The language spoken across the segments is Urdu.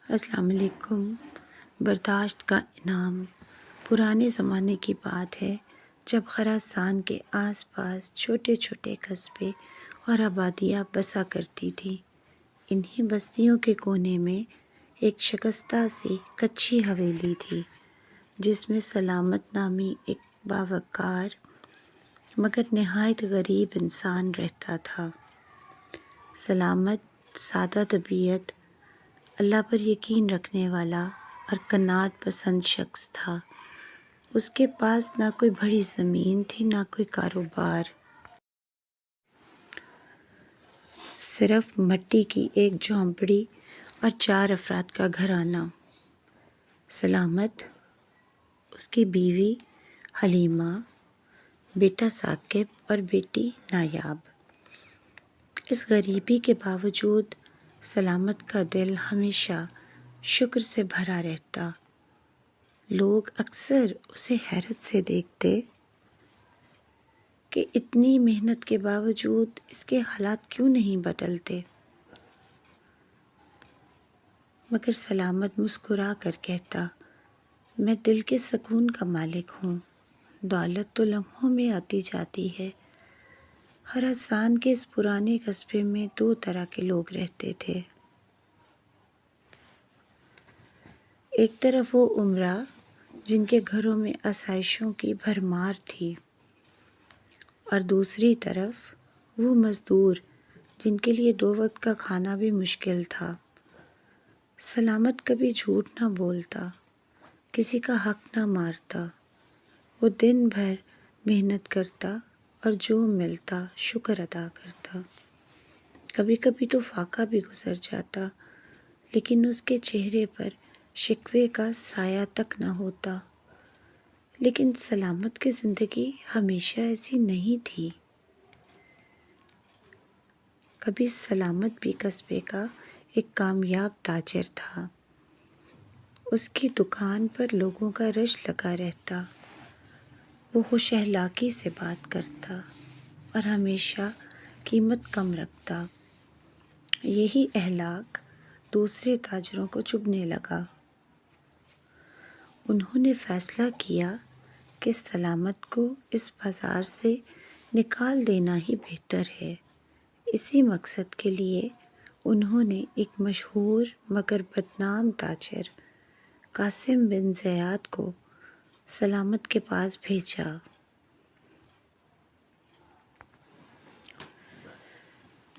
السلام علیکم۔ برداشت کا انعام۔ پرانے زمانے کی بات ہے جب خراسان کے آس پاس چھوٹے چھوٹے قصبے اور آبادیاں بسا کرتی تھیں۔ انہی بستیوں کے کونے میں ایک شکستہ سی کچی حویلی تھی جس میں سلامت نامی ایک باوقار مگر نہایت غریب انسان رہتا تھا۔ سلامت سادہ طبیعت، اللہ پر یقین رکھنے والا اور قناعت پسند شخص تھا۔ اس کے پاس نہ کوئی بڑی زمین تھی نہ کوئی کاروبار، صرف مٹی کی ایک جھونپڑی اور 4 افراد کا گھرانہ۔ سلامت، اس کی بیوی حلیمہ، بیٹا ثاقب اور بیٹی نایاب۔ اس غریبی کے باوجود سلامت کا دل ہمیشہ شکر سے بھرا رہتا۔ لوگ اکثر اسے حیرت سے دیکھتے کہ اتنی محنت کے باوجود اس کے حالات کیوں نہیں بدلتے، مگر سلامت مسکرا کر کہتا، میں دل کے سکون کا مالک ہوں۔ دولت تو لمحوں میں آتی جاتی ہے۔ خراسان کے اس پرانے قصبے میں 2 طرح کے لوگ رہتے تھے۔ ایک طرف وہ امراء جن کے گھروں میں آسائشوں کی بھرمار تھی، اور دوسری طرف وہ مزدور جن کے لیے 2 وقت کا کھانا بھی مشکل تھا۔ سلامت کبھی جھوٹ نہ بولتا، کسی کا حق نہ مارتا۔ وہ دن بھر محنت کرتا اور جو ملتا شکر ادا کرتا۔ کبھی کبھی تو فاقہ بھی گزر جاتا، لیکن اس کے چہرے پر شکوے کا سایہ تک نہ ہوتا۔ لیکن سلامت کی زندگی ہمیشہ ایسی نہیں تھی۔ کبھی سلامت بھی قصبے کا ایک کامیاب تاجر تھا۔ اس کی دکان پر لوگوں کا رش لگا رہتا۔ وہ خوش اخلاقی سے بات کرتا اور ہمیشہ قیمت کم رکھتا۔ یہی اخلاق دوسرے تاجروں کو چبھنے لگا۔ انہوں نے فیصلہ کیا کہ سلامت کو اس بازار سے نکال دینا ہی بہتر ہے۔ اسی مقصد کے لیے انہوں نے ایک مشہور مگر بدنام تاجر قاسم بن زیاد کو سلامت کے پاس بھیجا۔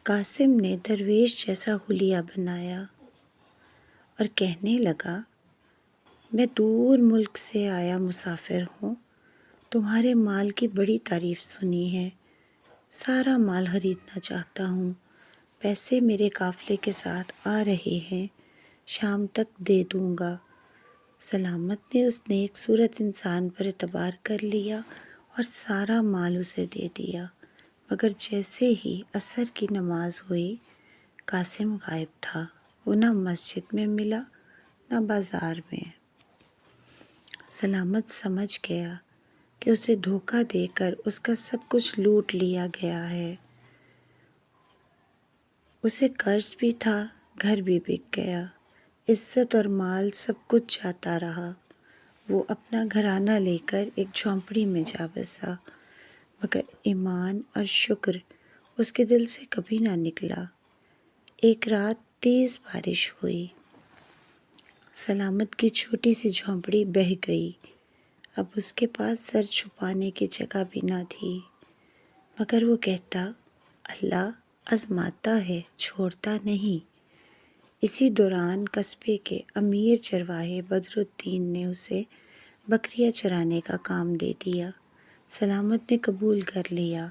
قاسم نے درویش جیسا حلیہ بنایا اور کہنے لگا، میں دور ملک سے آیا مسافر ہوں، تمہارے مال کی بڑی تعریف سنی ہے، سارا مال خریدنا چاہتا ہوں، پیسے میرے قافلے کے ساتھ آ رہے ہیں، شام تک دے دوں گا۔ سلامت نے اس نیک صورت انسان پر اعتبار کر لیا اور سارا مال اسے دے دیا، مگر جیسے ہی عصر کی نماز ہوئی قاسم غائب تھا۔ وہ نہ مسجد میں ملا نہ بازار میں۔ سلامت سمجھ گیا کہ اسے دھوکہ دے کر اس کا سب کچھ لوٹ لیا گیا ہے۔ اسے قرض بھی تھا، گھر بھی بک گیا، عزت اور مال سب کچھ جاتا رہا۔ وہ اپنا گھرانہ لے کر ایک جھونپڑی میں جا بسا، مگر ایمان اور شکر اس کے دل سے کبھی نہ نکلا۔ ایک رات تیز بارش ہوئی۔ سلامت کی چھوٹی سی جھونپڑی بہہ گئی۔ اب اس کے پاس سر چھپانے کی جگہ بھی نہ تھی، مگر وہ کہتا، اللہ آزماتا ہے، چھوڑتا نہیں۔ اسی دوران قصبے کے امیر چرواہے بدر الدین نے اسے بکریاں چرانے کا کام دے دیا۔ سلامت نے قبول کر لیا۔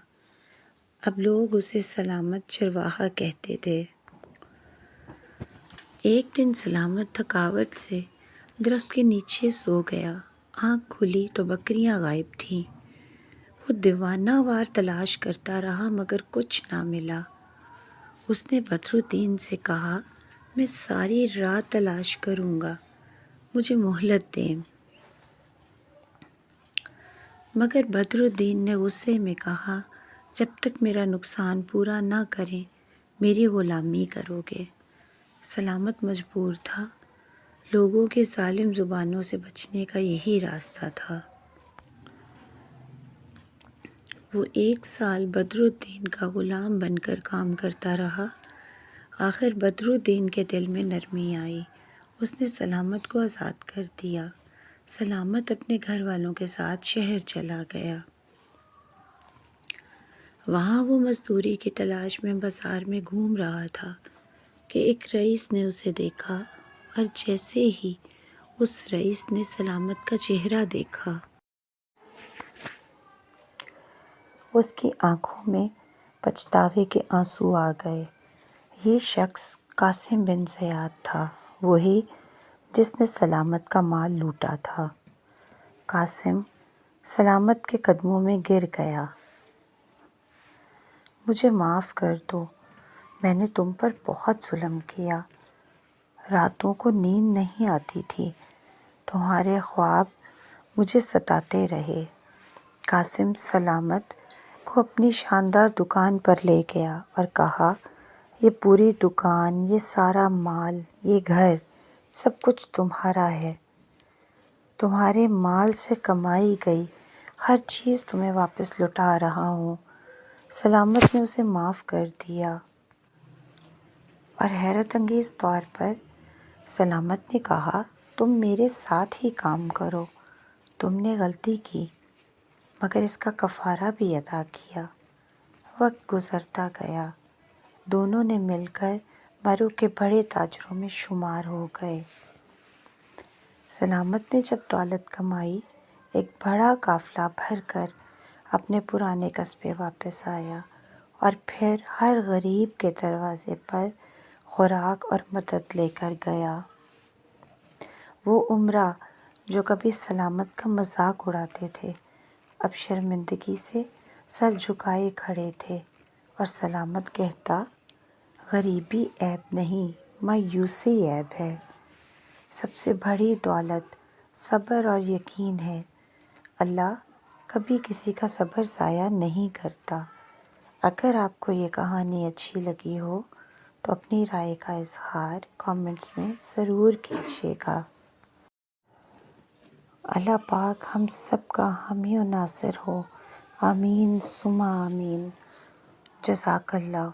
اب لوگ اسے سلامت چرواہا کہتے تھے۔ ایک دن سلامت تھکاوٹ سے درخت کے نیچے سو گیا۔ آنکھ کھلی تو بکریاں غائب تھیں۔ وہ دیوانہ وار تلاش کرتا رہا مگر کچھ نہ ملا۔ اس نے بدر الدین سے کہا، میں ساری رات تلاش کروں گا، مجھے مہلت دیں۔ مگر بدر الدین نے غصے میں کہا، جب تک میرا نقصان پورا نہ کریں میری غلامی کرو گے۔ سلامت مجبور تھا، لوگوں کی ظالم زبانوں سے بچنے کا یہی راستہ تھا۔ وہ 1 سال بدرالدین کا غلام بن کر کام کرتا رہا۔ آخر بدرالدین کے دل میں نرمی آئی، اس نے سلامت کو آزاد کر دیا۔ سلامت اپنے گھر والوں کے ساتھ شہر چلا گیا۔ وہاں وہ مزدوری کی تلاش میں بازار میں گھوم رہا تھا کہ ایک رئیس نے اسے دیکھا، اور جیسے ہی اس رئیس نے سلامت کا چہرہ دیکھا، اس کی آنکھوں میں پچھتاوے کے آنسو آ گئے۔ یہ شخص قاسم بن زیاد تھا، وہی جس نے سلامت کا مال لوٹا تھا۔ قاسم سلامت کے قدموں میں گر گیا۔ مجھے معاف کر دو، میں نے تم پر بہت ظلم کیا۔ راتوں کو نیند نہیں آتی تھی، تمہارے خواب مجھے ستاتے رہے۔ قاسم سلامت کو اپنی شاندار دکان پر لے گیا اور کہا، یہ پوری دکان، یہ سارا مال، یہ گھر، سب کچھ تمہارا ہے۔ تمہارے مال سے کمائی گئی ہر چیز تمہیں واپس لوٹا رہا ہوں۔ سلامت نے اسے معاف کر دیا، اور حیرت انگیز طور پر سلامت نے کہا، تم میرے ساتھ ہی کام کرو، تم نے غلطی کی مگر اس کا کفارہ بھی ادا کیا۔ وقت گزرتا گیا، دونوں نے مل کر مرو کے بڑے تاجروں میں شمار ہو گئے۔ سلامت نے جب دولت کمائی، ایک بڑا قافلہ بھر کر اپنے پرانے قصبے واپس آیا، اور پھر ہر غریب کے دروازے پر خوراک اور مدد لے کر گیا۔ وہ امراء جو کبھی سلامت کا مذاق اڑاتے تھے، اب شرمندگی سے سر جھکائے کھڑے تھے، اور سلامت کہتا، غریبی عیب نہیں، مایوسی عیب ہے۔ سب سے بڑی دولت صبر اور یقین ہے۔ اللہ کبھی کسی کا صبر ضائع نہیں کرتا۔ اگر آپ کو یہ کہانی اچھی لگی ہو تو اپنی رائے کا اظہار کامنٹس میں ضرور کیجیے گا۔ اللہ پاک ہم سب کا حامی و ناصر ہو، آمین ثم آمین۔ جزاک اللہ۔